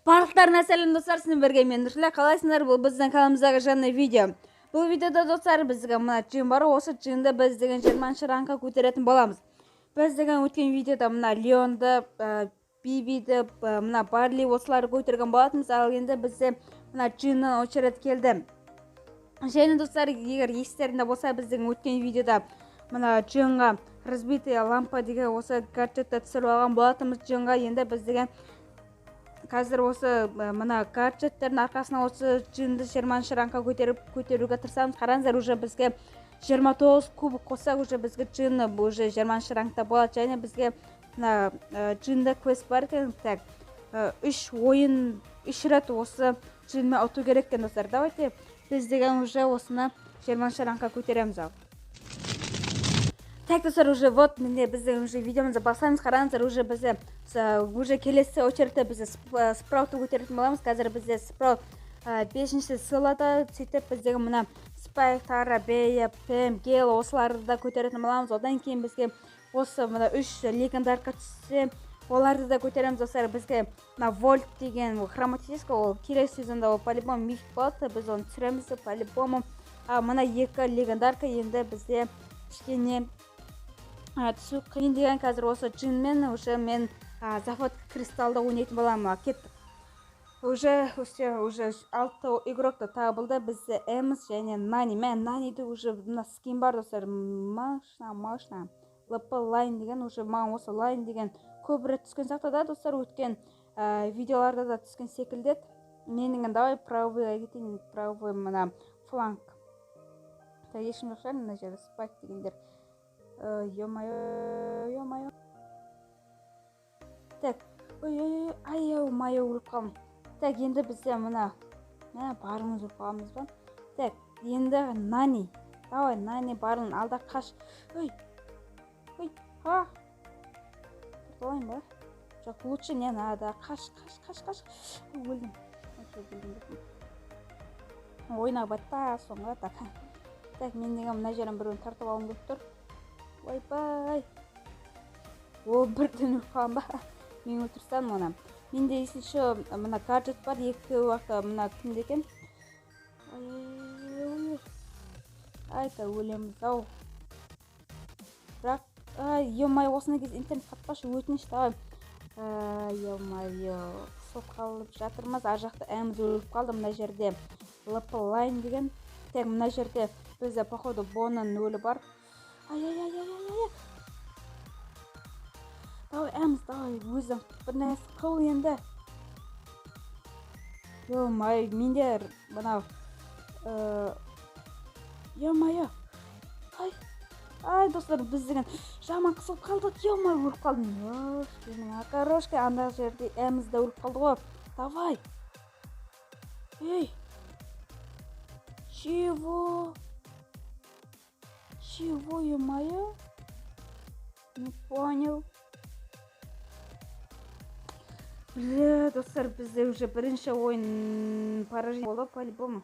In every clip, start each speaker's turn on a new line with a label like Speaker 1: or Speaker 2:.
Speaker 1: Барлықтарына сәлем достар, сіздерге мен Нұрсұлы. Қалайсыңдар? Бұл біздің каналымыздағы жаңа видео. Бұл видеода достар біздің мына жиын бар. Осы жиында біз деген 20-ші ранға көтеретін боламыз. Біз деген өткен видеода мына Леонды, Бибиді, мына Барли осыларды көтерген болатынбыз. Ал енді бізде мына жиыннан очередь келді. Және достар, егер естерінде болса, біздің өткен видеода мына жиынға разбитая лампа деген осы гаджетті түсіріп алған болатынбыз. Жиынға енді біз деген қазір осы мына гаджеттердің арқасына осы жиынды 20-ші ранға көтеруге тырысамыз. Қараңыздар, уже бізге 29 кубок қоссақ, уже бізге жиынны уже 20-ші ранғда болады. Және бізге мына жиында квест бар екен. Так, 3 ойын 3 рет осы жиынмен ұту керек екен достар. Давайте біз деген уже осыны 20-ші ранға көтереміз ал. Так, достар, уже вот менде біздің уже видеомызды басамыз. Қараңыздар, уже бізде уже келесі очередте бізде спраутты көтеретін боламыз. Қазір бізде спраут 5-ші сылада, сөйтіп біздегі мына Спайк, Тара, Бея, Пэм, Гейл осыларды да көтеретін боламыз. Одан кейін бізге осы мына 3 легендарка түссе, оларды да көтереміз достар. Бізге мына Вольт деген хроматический, ол келесі сезонда ол по-любому миф болады, біз оны түсіреміз по-любому. Мына 2 легендарка енді бізде кішкене түсу қиын деген. Қазір осы жинмен уже мен захват кристалда ойнайтын боламын. Кеттік. Уже 6 игрокты табылды. Бізде Эмс және Нани. Мен Наниді уже мына скин бар достар. Машна. ЛП лайн деген уже маған осы лайн деген көп рет түскен сияқты да достар. Өткен видеоларда да түскен секілді. Мен деген давай правый мына фланг. Ешім жоқ шығар мына жерде спайк дегендер. Ё-моё. Так, ой-ой-ой, өліп қалдым. Так, енді бізде мына барымыз өліп қаламыз ба? Так, енді Нани. Давай, Нани барын алда қаш. Ой, Тұрталайын ба? Жоқ, лучше не надо. Қаш. Өлдім. Ойна батта, соңға так. Так, мен деген мына жерін біреуін тартып алым көп тұр. Ойбай. О, бірден өліп қалам ба? Мен өлтірсам оны. Менде есінші мына гаджет бар, 2 уақытта мына кімде екен? Айта өлеміз ау. Бірақ, ё-майо, осына кез интернет қатпашы, өтініш давай. Ё-майо, сол қалып жатырмыз. Ар жақта әміз өліп қалды мына жерде. ЛП лайн деген. Так, мына жерде бізде походу Бонның өлі бар. Ай. Давай, әміз, давай, өзің бір нәрсе қыл енді. Ё-майо, мендер мынау. Ё-майо. Ай, достар, біз деген жаман қысылып қалдық. Ё-майо, өліп қалдым. Окорошка, анда жерде әміз де өліп қалды ғой. Давай. Ей. Чего, ё-майо? Не понял. Бля, достар, бізде уже бірінші ойын поражение болды по-любому.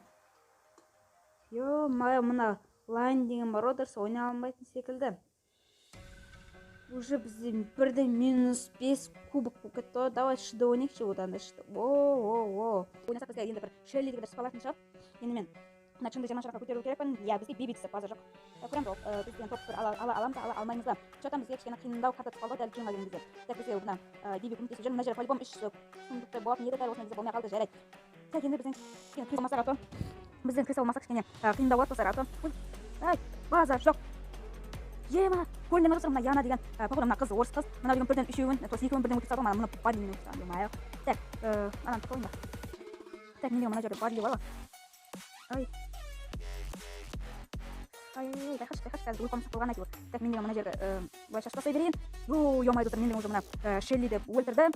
Speaker 1: Ё-майо, мына лайн деген мародерс ойна алмайтын секілді. Уже бізде бірден -5 кубок болып кетті. Давай шыды ойнайықшы одан да шыды. О. Ойнасақ бізге енді бір Шелли деген спалатын шығып. Енді мен мына жынды 20-ші ранға көтеру керекпін. Бізге Биби түсіп база жоқ. Көреміз ол, бізден топ бір аламыз, ала алмаймыз ба? Что-то бізге кішкене қиындау қатып қалды дәл жынға келген кезде. Так, бізге мына Биби көмектесіп жүр. Мына жерде по-любому 3 күндікті болатын еді, дәл осыны бізде болмай қалды, жарайды. Так, енді біздің кішкене крис алмасақ аты. Біздің крис алмасақ кішкене қиындау болады достар аты. Ай, база жоқ. Ема, көрінен отырсыр, мына Яна деген, походу мына қыз, орыс қыз. Мына деген бірден 2-ін, тосы 2-ін бірден өтіп салды, мына Барли мен өтіп салды. Так, анан тұқылын ба. Так, мен деген мына жерде Барли бар ғой. Ай, байқаш, қазір ұйқамыз қылған әйтеуір. Так, мен деген мына жерге былай шашпасай берейін. Ё-майо, достар, мен деген уже мына Шелли деп өлтірді.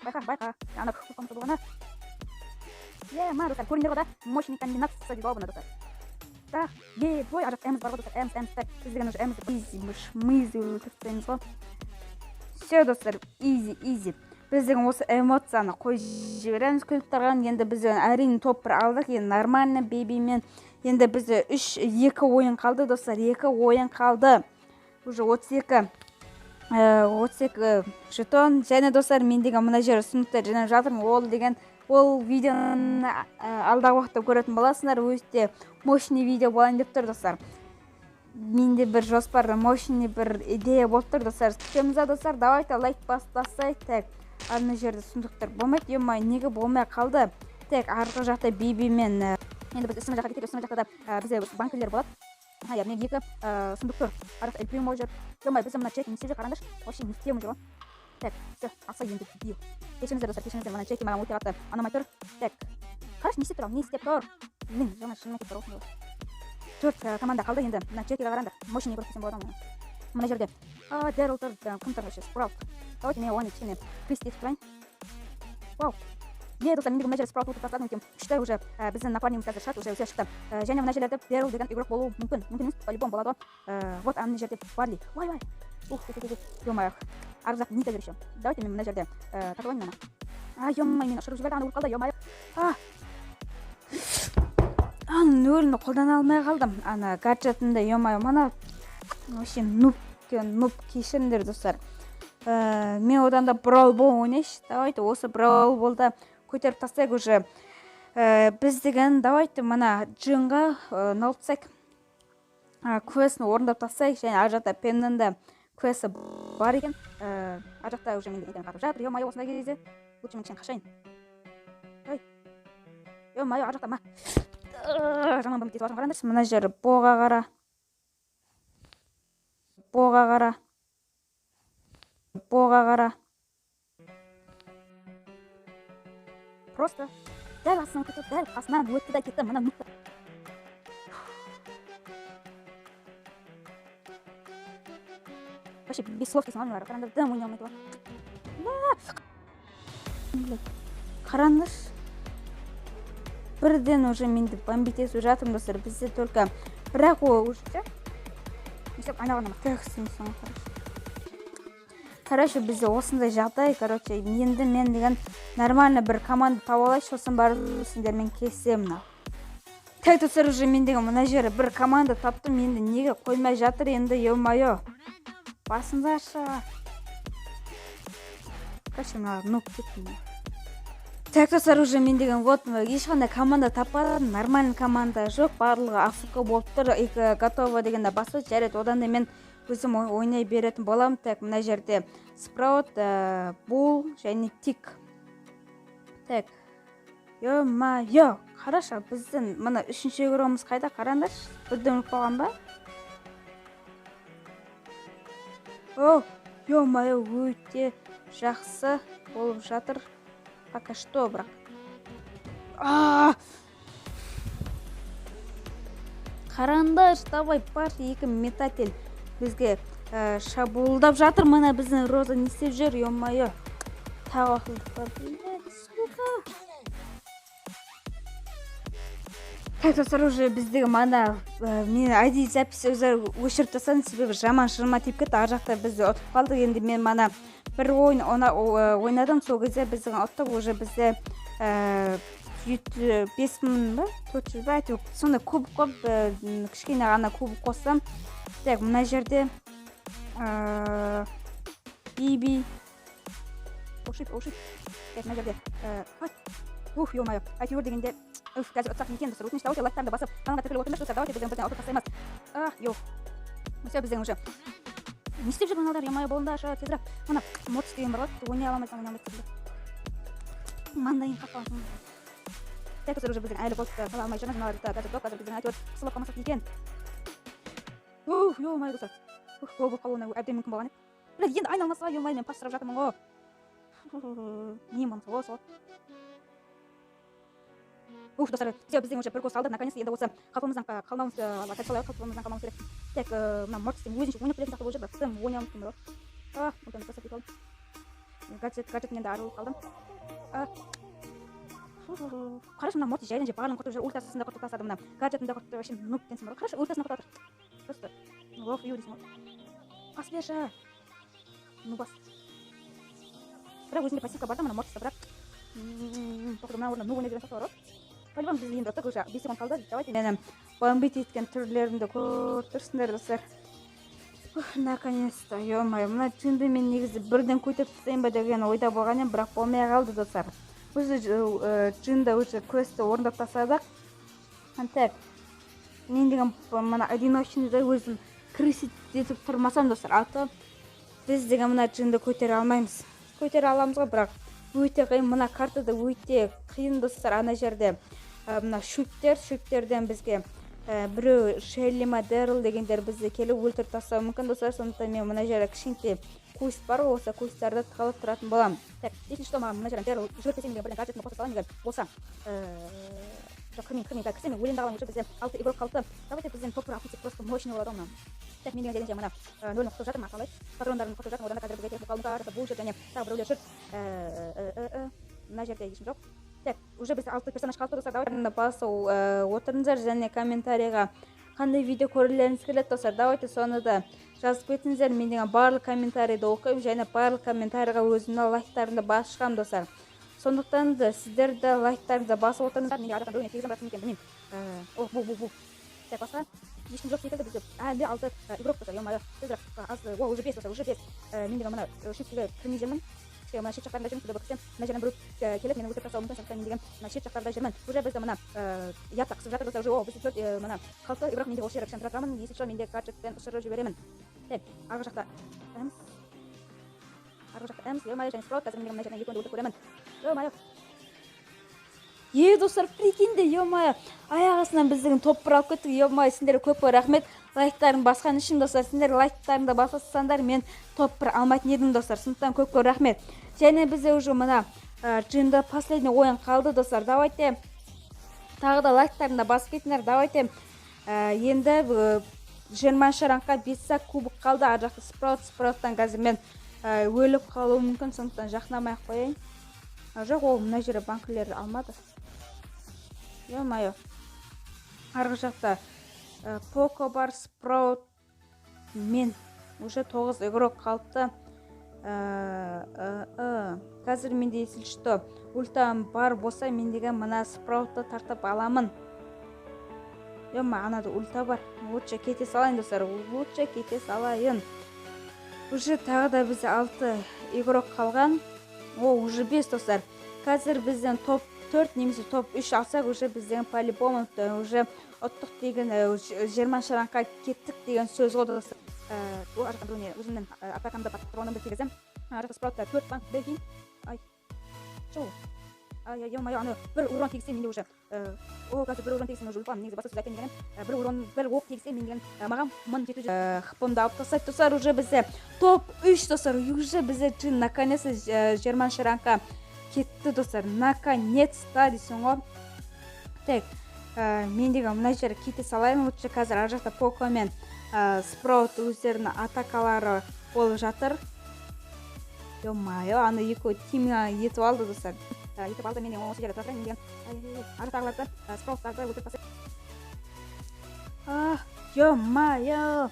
Speaker 1: Байқа, ана ұйқамыз қылғана. Ема, достар, көріндер ғой да, мощный комбинация деп албына, достар. Так, бой, ажақ әміз бар ғой, достар, әміз, так, біз деген уже әмізді мызды өлтіртпейміз ғой. Все, достар, изи. Біз деген осы эмоцияны қой жібереміз күліктарған. Енді біз әрине топ бір алдық, енді нормально бейбеймен. Енді бізде 2 ойын қалды, достар, 2 ойын қалды. Уже 32. 32 жетон және достар мен деген мына жер ұсыныстар жинап жатырмын. Ол видеоны алдағы уақытта көретін боласыңдар. Өте мощный видео болайын деп тұр достар. Менде бір жоспар, мощный бір идея болып тұр достар. Күтеміз достар. Давайте лайк бастасай. Так, ана жерде сұмдықтар болмайды. Емай, неге болмай қалды? Так, арғы жақта биби мен енді біз үстіңгі жаққа кетейік. Үстіңгі жақта да бізде банкілер болады. Мен екі сұмдық тұр. Арық әлпейім ол жер. Емай, біз мына чек несеже қараңдаршы. Вообще не тема жоқ. Так, все, аса енді дебил. Кешіріңіздер достар, кешіріңіздер, мына чеки маған өте қатты анамай тұр. Так, қараш не істеп тұр, не істеп тұр? Блин, жаңа шынымен кетіп тұр осында. 4 команда қалды енді. Мына чекиге қараңдар. Мощный көріп кетсем болады ма? Мына жерде. Дәріл тұр, кім тұр вообще? Спраут. Давайте мен оны кішкене кристи тұрайын. Вау. Достар, мен мына жерде спраут ұтып тастадым екен. Күшті уже біздің напарникіміз қазір шат, уже өсе шықты. Және мына жерлерде дәріл деген игрок болуы мүмкін. Мүмкін емес, по-любому болады ғой. Вот ана жерде Барли. Вай. Ё-моё. Арғы жақ не тәзір еще. Давайте мен мына жерде татуайын ана. Ё-моё, мен ұшырып жіберді, ана өліп қалды, ё-моё. Нөліні қолдана алмай қалдым. Ана гаджетімді, ё-моё, мана вообще нуб кешіріңдер достар. Мен одан да Brawl Ball ойнайшы. Давайте осы Brawl Ball'да көтеріп тастайық уже. Біз деген давайте мына джинға налыпсайық. Квестін орындап тастайық. Және ар жақта пеннің квесті бар екен. Ар жақта уже мен еден қатып жатыр. Ё-моё, осындай кезде лучше мен кішен қашайын. Ё-моё, ар жақта ма. Жаман бомб кетіп жатырмын, қараңдаршы. Мына жері боға қара. Просто дәл астынан кетті, дәл қасынан өтті да кетті. Мына нүкті. Вообще без слов дейсің алыңдар. Қараңдар, дым ойнай алмайды бар. Қараңдаршы. Бірден уже менді бомбитесіп жатырмын достар. Бізде только бірақ ол уже несеп айналғаннама. Тәксін соң короче, бізде осындай жағдай. Короче, енді мен деген нормально бір команда табалай, сосын барып сендермен кесемін. Так достар, уже мен деген мына жері бір команда таптым. Енді неге қоймай жатыр енді, ё-моё. Басындаршы. Короче, мына нұп кеттім. Так достар, уже мен деген вот ешқандай команда таппадым. Нормальный команда жоқ, барлығы АФК болып тұр. Готово дегенде басып жарайды. Одан да мен өзім ойнай беретін боламын. Так, мына жерде Спраут, Бул және Тик. Так, ё-моё, қарашы, біздің мына үшінші игромыз қайда, қараңдаршы. Бірден өліп қалған ба? Ё-моё, өте жақсы болып жатыр. Пока что, брат. Қараңдаршы, давай, бар, екі метатель бізге шабуылдап жатыр. Мына біздің Роза не істеп жүр, ё-моё. Тағы ақылдық бар. Сука. Так достар, уже біздегі мана мен ID запись өшіріп тастадым, себебі жаман шырма тиіп кетті. Ар жақта бізді ұтып қалдық. Енді мен мана бір ойнадым, сол кезде біздің ұттық уже бізде 5000 ба, 400 ба, әйтеуір сондай куб қоп, кішкене ғана куб қоссам. Так, мына жерде биби ошып. Так, мына жерде ё-моё, әйтеуір дегенде қазір ұтсақ екен достар. Өтініш, давайте лайктарды басып каналға тіркеліп отырыңдар достар. Давайте бізден ұтып тастаймыз. Все, бізден уже не істеп жүрген алдар, ё-моё, болыңдаршы, тезірек. Мына модс деген бар ғой, ойнай аламайсың. Маңдайын қақпаласың. Так достар, уже бізден әлі болды қала алмай жүрміз. Мыналарды қазір жоқ, қазір бізден әйтеуір қысылып қалмасақ екен. Ё-моё достар, гол болып қалуына әбден мүмкін болған еді. Енді айналмаса, ё-моё, мен пас сұрап жатырмын ғой. Не маңызы сол. Достар, бізден уже бір гол салды. Наконец-то енді осы қалпымыздан қалмауымыз керек. Так, мына мордстың өзінше ойнап келетін сияқты болып жүр, бірақ сізден ойнай алмайтын болады. Одан жасап кетіп алдым. Гаджеттен енді арылып қалдым. Қарашы, мына мордс жайдан же барлығын құртып жүр. Ультасында құртып тастады мына. Гаджетінде құртып вообще нұп денсің бар. Қарашы, ультасында құртып жатыр. Просто love you дейсің ғой. Пас берші. Нубас. Бірақ өзінде пассивка бар да мына мордста, бірақ тоқырды мына орында нұп ойнай деген сияқты бар ғой. По-любому біз енді ұттық уже 5 секунд қалды. Давайте мені бомбит еткен түрлерімді көріп тұрсыңдар достар. Наконец-то, ё-моё, мына чынды мен негізі бірден көтеріп тастайын ба деген ойда болған едім, бірақ болмай қалды достар. Уже чында уже квестті орындап тастадық. Так, мен деген мына одиночныйда өзім крысить етіп тұрмасам достар, аты біз деген мына чынды көтере алмаймыз. Көтере аламыз ғой, бірақ өте қиын, мына картада өте қиын достар. Ана жерде мына шөптерден бізге біреу Шеллима Дэрл дегендер бізді келіп өлтіріп тастауы мүмкін достар. Сондықтан мен мына жерде кішкентай куст бар ғой, осы кусттарды тығылып тұратын боламын. Так, если что, маған мына жерден Дэрл жөртесем деген бірден гаджетін қосып салайын егер болса. Кірмейін, так, кірсем өлеңді алған уже бізде 6 игрок қалды. Давайте бізден топ охотник просто мощный болады оны. Так, мен деген мына нөлін қосып жатырмын, қалай патрондарын қосып жатырмын. Одан қазір бізге техникалық бұл жүр және тағы біреулер жүр. Мына жерде ешкім жоқ. Так, уже бізде 6 персонаж қалды достар. Давайте басып отырыңыздар және комментарийға қандай видео көргілеріңіз келеді достар. Давайте соны да жазып кетіңіздер. Мен деген барлық комментарийді оқимын және барлық комментарийға өзімнің лайктарымды басып шығамын достар. Сондықтан да сіздер де лайктарыңызды басып отырыңыздар. Неге арақтан біреуіне тегізім жатыр екен білмеймін. Бұл. Так, басқа ешкім жоқ секілді бізде. Әлде 6 игрок достар. Ё-моё, тезірек аз, уже 5 достар, уже 5. Мен деген мына шифтіге кірмей жүрмін. Мына шет жақтарында жүрмін, кірсем, мына жерден біреу келіп мені өлтіріп тастауы мүмкін. Сондықтан мен деген мына шет жақтарда жүрмін. Уже бізде мына ятта қысып жатыр достар. Уже бізде 4 мына қалды игрок. Мен де осы жерге кішкене тұра тұрамын. Если что, мен де гаджетпен ұшырып жіберемін. Так, арғы жақта ё-моё, және Спраут. Қазір мен мына жерден екеуінде өлтіріп көремін. Ё-моё. Достар, прикиньте, ё-моё, аяқ астынан біздің топ бір алып кеттік. Ё-моё, сендерге көп рахмет. Лайктарын басқан үшін достар, сендер лайктарыңды бассаңдар, мен топ бір алмайтын едім достар. Сондықтан көп рахмет. Және бізде уже мына джинда последний ойын қалды достар. Давайте тағы да лайктарында басып кетіңдер. Давайте енді 20 ранға 5 кубок қалды. Ар жақта Спрауттан қазір мен өліп қалуы мүмкін. Сондықтан жақынамай қояйын. Жоқ, ол мына жерде банкілер алмады. Ё-моё. Арғы жақта Поко бар, Спраут мен уже 9 игрок қалды. Қазір менде есіл что ультам бар болса, мен деген мына Спраутты тартып аламын. Ё-моё, анада ульта бар. Лучше кете салайын достар. Лучше кете салайын. Уже тағы да бізде 6 игрок қалған. Уже 5 достар. Қазір бізден топ 4 немесе топ 3 алсақ, уже бізден по-любому уже ұттық деген 20 ранға кеттік деген сөз ғой достар. Ол арқадан біреуіне өзімнің атакамды патронымды тегізем. Арқы Спраутта 4 банк бәлкейін. Ай, шоу. Ё-моё, аны бір урон тегізсем менде уже. Қазір бір урон тегізсем уже ұлпам. Негізі баса сөз әкен деген. Бір оқ тегізсем мен деген маған 1700 хпымды алып тастайды достар. Уже бізде топ 3 достар. Уже бізде джин наконец-то 20 ранға кетті достар. Наконец-то дейсің ғой. Так, мен деген мына жер кете салайын. Лучше қазір ар жақта Поко мен Спраут өздерінің атакалары болып жатыр. Ё-моё, аны екі тимға етіп алды достар. Етіп алды, мен осы жерде тұрайын. Мен деген артағыларды Спрауттарды өлтіріп тастайды. Ё-моё.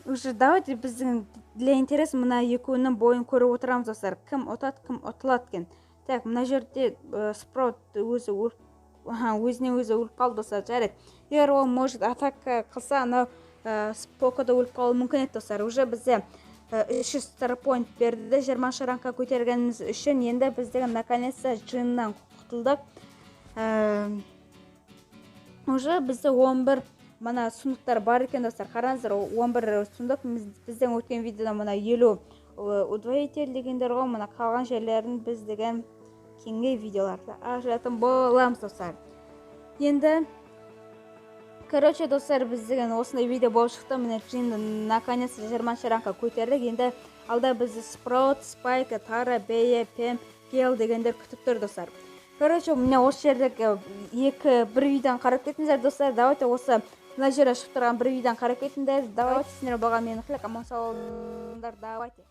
Speaker 1: Уже давайте біздің для интерес мына екеуінің бойын көріп отырамыз достар. Кім ұтады, кім ұтылады екен. Так, мына жерде Спраут өзіне өзі өліп қалды достар. Жарайды. Егер ол может атака қылса, анау Покода өліп қалуы мүмкін еді достар. Уже бізде 300 старпойнт берді. 20 ранға көтергеніміз үшін енді біздегі наконец-то джиннан құтылдық. Уже бізде 11 мына сундықтар бар екен достар. Қараңыздар, 11 сундық. Біздің өткен видеода мына 50 удвоитель дегендер ғой. Мына қалған жерлерін біз деген кейінгі видеоларда ажыратын боламыз достар. Енді короче достар, біз деген осындай видео болып шықты. Міне джинді наконец-то 20 ранға көтердік. Енді алда бізді Спраут, Спайк, Тара, Бея, Пем, Гел дегендер күтіп тұр достар. Короче, міне осы жердегі бір видеоны қарап кетіңіздер достар. Давайте осы мына жерде шығып тұрған бір видеоны қарап кетіңдер. Давайте сіздер болған мені қылық аман сау болыңдар. Давайте.